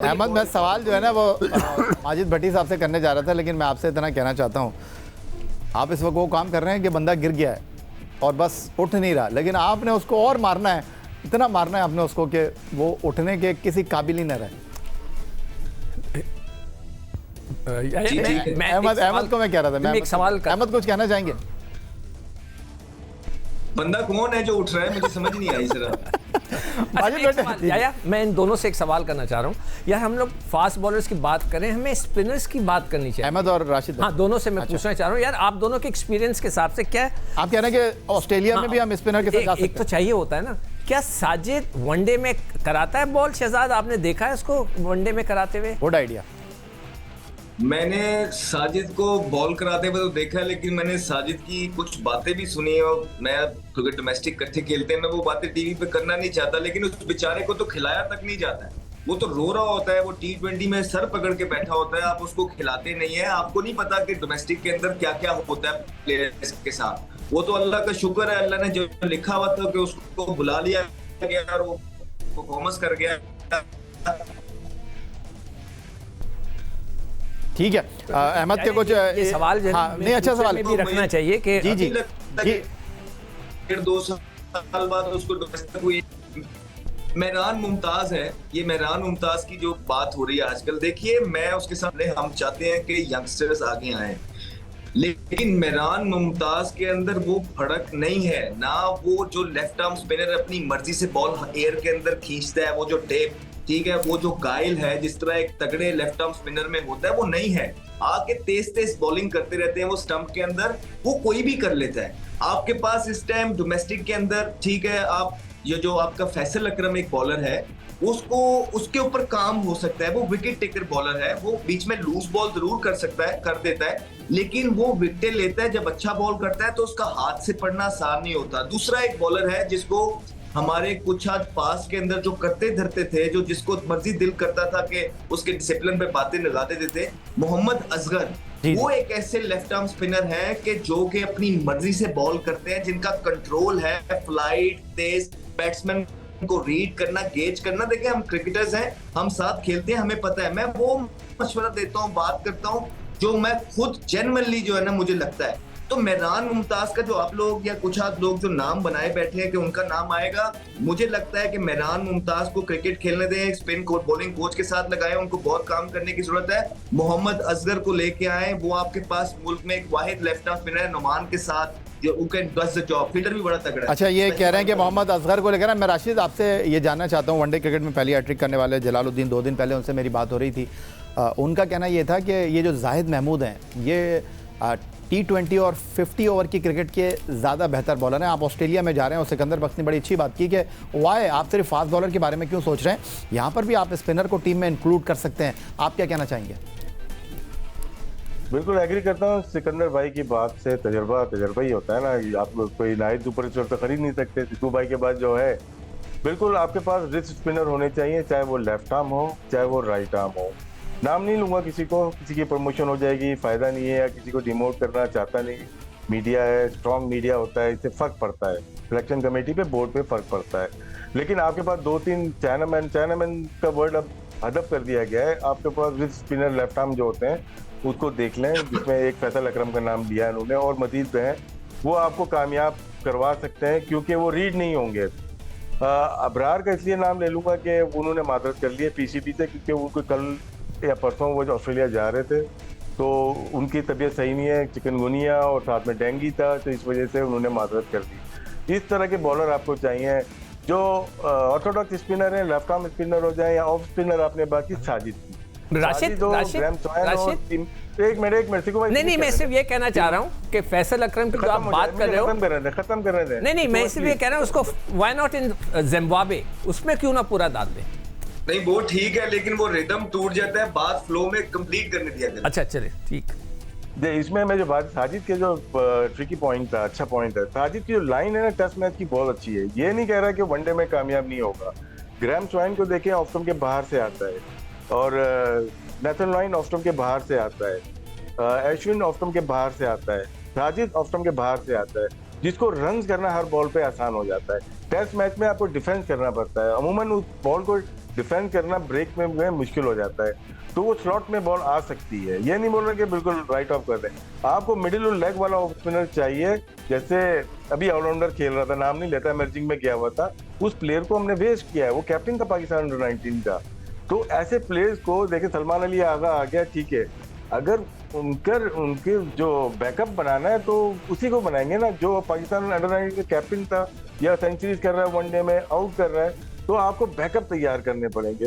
अहमद, मैं सवाल जो है ना वो माजिद भट्टी साहब से करने जा रहा था, लेकिन मैं आपसे इतना कहना चाहता हूँ, आप इस वक्त वो काम कर रहे हैं कि बंदा गिर गया है और बस उठ नहीं रहा, लेकिन आपने उसको और मारना है, इतना मारना है आपने उसको कि वो उठने के किसी काबिल ही न रहे। अहमद को मैं कह रहा था, मैं एक सवाल अहमद कुछ कहना चाहेंगे? बंदा कौन है जो उठ रहा है, मुझे समझ नहीं आई जरा। मैं इन दोनों से एक सवाल करना चाह रहा हूँ यार। हम लोग फास्ट बॉलर्स की बात करें, हमें स्पिनर्स की बात करनी चाहिए। अहमद और राशिद, हाँ, दोनों से मैं पूछना चाह रहा हूँ यार, आप दोनों के एक्सपीरियंस के हिसाब से क्या है? आप कह रहे हैं कि ऑस्ट्रेलिया में भी हम स्पिनर के साथ जा सकते हैं? एक तो चाहिए होता है ना, क्या साजिद वनडे में कराता है बॉल? शहजाद, आपने देखा है उसको वनडे में कराते हुए? Good idea. मैंने साजिद को बॉल कराते हुए तो देखा, लेकिन मैंने साजिद की कुछ बातें भी सुनी है। और मैं क्योंकि डोमेस्टिक इकट्ठे खेलते हैं, मैं वो बातें टीवी पे करना नहीं चाहता, लेकिन उस बेचारे को तो खिलाया तक नहीं जाता है। वो तो रो रहा होता है, वो T20 में सर पकड़ के बैठा होता है, आप उसको खिलाते नहीं है। आपको नहीं पता कि डोमेस्टिक के अंदर क्या क्या होता है प्लेयर्स के साथ। वो तो अल्लाह का शुक्र है, अल्लाह ने जो लिखा हुआ था कि उसको बुला लिया गया और वो परफॉर्मेंस कर गया। ठीक है, अहमद के कुछ ये सवाल नहीं, अच्छा सवाल भी रखना चाहिए कि जी जी फिर 2 साल बाद उसको डोमेस्टिक हुई। मेहरान मुमताज है, ये मेहरान मुमताज की जो बात हो रही है आजकल, देखिए मैं उसके सामने, हम चाहते हैं कि यंगस्टर्स आगे आए, लेकिन मेहरान मुमताज के अंदर वो फर्क नहीं है ना। वो जो लेफ्ट आर्म स्पिनर अपनी मर्जी से बॉल एयर के अंदर खींचता है, वो जो टेप, ठीक है, वो जो गाइल है जिस तरह एक तगड़े लेफ्ट आर्म स्पिनर में होता है, वो नहीं है। आके तेज तेज बॉलिंग करते रहते हैं वो स्टंप के अंदर, वो कोई भी कर लेता है। आपके पास इस टाइम डोमेस्टिक के अंदर, ठीक है, आप ये जो आपका फैसल अकरम एक बॉलर है, उसको उसके ऊपर काम हो सकता है। वो विकेट टेकर बॉलर है, वो बीच में लूज बॉल जरूर कर सकता है, कर देता है, लेकिन वो विकेट लेता है। जब अच्छा बॉल करता है तो उसका हाथ से पड़ना आसान नहीं होता। दूसरा एक बॉलर है जिसको हमारे कुछ आज पास के अंदर जो करते धरते थे, जो जिसको मर्जी दिल करता था कि उसके डिसिप्लिन पे बातें लगा देते थे, मोहम्मद असगर। वो एक ऐसे लेफ्ट आर्म स्पिनर है कि जो कि अपनी मर्जी से बॉल करते हैं, जिनका कंट्रोल है, फ्लाइट तेज, बैट्समैन को रीड करना, गेज करना। देखिए हम क्रिकेटर्स हैं, हम साथ खेलते हैं, हमें पता है। मैं वो मशवरा देता हूँ, बात करता हूँ जो मैं खुद जेन्युइनली जो है ना मुझे लगता है। तो मेहरान मुमताज का जो आप लोग या कुछ आध लोग जो नाम बनाए बैठे हैं कि उनका नाम आएगा, मुझे लगता है कि मेहरान मुमताज को क्रिकेट खेलने दें, स्पिन कोच, बॉलिंग कोच के साथ लगाए, उनको बहुत काम करने की जरूरत है। मोहम्मद असगर को लेके आए, वो आपके पास मुल्क में एक वाहिद लेफ्ट आर्म स्पिनर है नुमान के साथ, जॉब फील्डर भी बड़ा तगड़ा है। अच्छा, ये कह रहे हैं कि मोहम्मद असगर को लेकर, मैं राशिद आपसे ये जानना चाहता हूँ, वनडे क्रिकेट में पहली हैट्रिक करने वाले जलालुद्दीन, 2 दिन पहले उनसे मेरी बात हो रही थी, उनका कहना ये था कि ये जो जाहिद महमूद हैं, ये T20 और 50 ओवर की क्रिकेट के ज़्यादा बेहतर बॉलर हैं। आप ऑस्ट्रेलिया में जा रहे हैं, और सिकंदर बख्श ने बड़ी अच्छी बात की कि वाई आप सिर्फ फास्ट बॉलर के बारे में क्यों सोच रहे हैं, यहाँ पर भी आप स्पिनर को टीम में इंक्लूड कर सकते हैं। आप क्या कहना चाहेंगे? बिल्कुल एग्री करता हूँ सिकंदर भाई की बात से। तजर्बा ही होता है ना, आप कोई नाइट सुपर तो खरीद नहीं सकते। सिद्धू भाई के बाद जो है, बिल्कुल आपके पास रिस्ट स्पिनर होने चाहिए, चाहे वो लेफ्ट आर्म हो चाहे वो राइट आर्म हो। नाम नहीं लूंगा किसी को, किसी की प्रमोशन हो जाएगी, फायदा नहीं है, या किसी को डिमोट करना चाहता नहीं। मीडिया है, स्ट्रॉन्ग मीडिया होता है, इससे फर्क पड़ता है, सिलेक्शन कमेटी पे, बोर्ड पे फर्क पड़ता है। लेकिन आपके पास 2-3 चाइनामैन का वर्ड अब हदफ कर दिया गया है। आपके पास रिस्ट स्पिनर लेफ्ट आर्म जो होते हैं उसको देख लें, जिसमें एक फैसल अकरम का नाम दिया है उन्होंने, और मजीद पे हैं, वो आपको कामयाब करवा सकते हैं, क्योंकि वो रीड नहीं होंगे। अबरार का इसलिए नाम ले लूंगा कि उन्होंने मादरत कर ली है PCB से, क्योंकि उनको कल या परसों वो जो ऑस्ट्रेलिया जा रहे थे तो उनकी तबीयत सही नहीं है, चिकनगुनिया और साथ में डेंगू था, तो इस वजह से उन्होंने मादरत कर दी। इस तरह के बॉलर आपको चाहिए जो ऑर्थोडॉक्स स्पिनर है, लेफ्ट आर्म स्पिनर हो जाए, या ऑफ स्पिनर आपने बाकी साजिद की। एक मिनट नहीं, मैं सिर्फ ये कहना चाह रहा हूँ कि फैसल अकरम की जो आप बात कर रहे हो, खत्म कर रहे थे। नहीं, मैं सिर्फ ये कह रहा हूँ उसको व्हाई नॉट इन जिम्बाब्वे, उसमें क्यों ना पूरा डाल दे। नहीं, वो ठीक है, लेकिन वो रिदम टूट जाता है, बात फ्लो में कंप्लीट करने दिया जाता है। अच्छा चले, ठीक। इसमें मैं जो बात, साजिद के जो ट्रिकी पॉइंट था, अच्छा पॉइंट है, साजिद की जो लाइन है ना टेस्ट मैच की, बहुत अच्छी है। ये नहीं कह रहा कि वनडे में कामयाब नहीं होगा। ग्राहम स्वाइन को देखें, ऑफ स्टंप के बाहर से आता है, और नेथन लाइन ऑफ स्टंप के बाहर से आता है, अश्विन ऑफ स्टंप के बाहर से आता है, साजिद ऑफ स्टंप के बाहर से आता है, जिसको रन्स करना हर बॉल पे आसान हो जाता है। टेस्ट मैच में आपको डिफेंस करना पड़ता है, अमूमन उस बॉल को डिफेंड करना ब्रेक में मुश्किल हो जाता है, तो वो स्लॉट में बॉल आ सकती है। ये नहीं बोल रहा कि बिल्कुल राइट ऑफ कर दें, आपको मिडिल और लेग वाला ऑफ स्पिनर चाहिए। जैसे अभी ऑलराउंडर खेल रहा था, नाम नहीं लेता, इमर्जिंग में गया हुआ था, उस प्लेयर को हमने वेस्ट किया है, वो कैप्टन था पाकिस्तान अंडर 19 का। तो ऐसे प्लेयर्स को देखे, सलमान अली आगा आ गया, ठीक है, अगर उनके जो बैकअप बनाना है तो उसी को बनाएंगे ना, जो पाकिस्तान अंडर 19 का कैप्टन था या सेंचुरीज कर रहा है वनडे में, आउट कर रहा है, तो आपको बैकअप तैयार करने पड़ेंगे।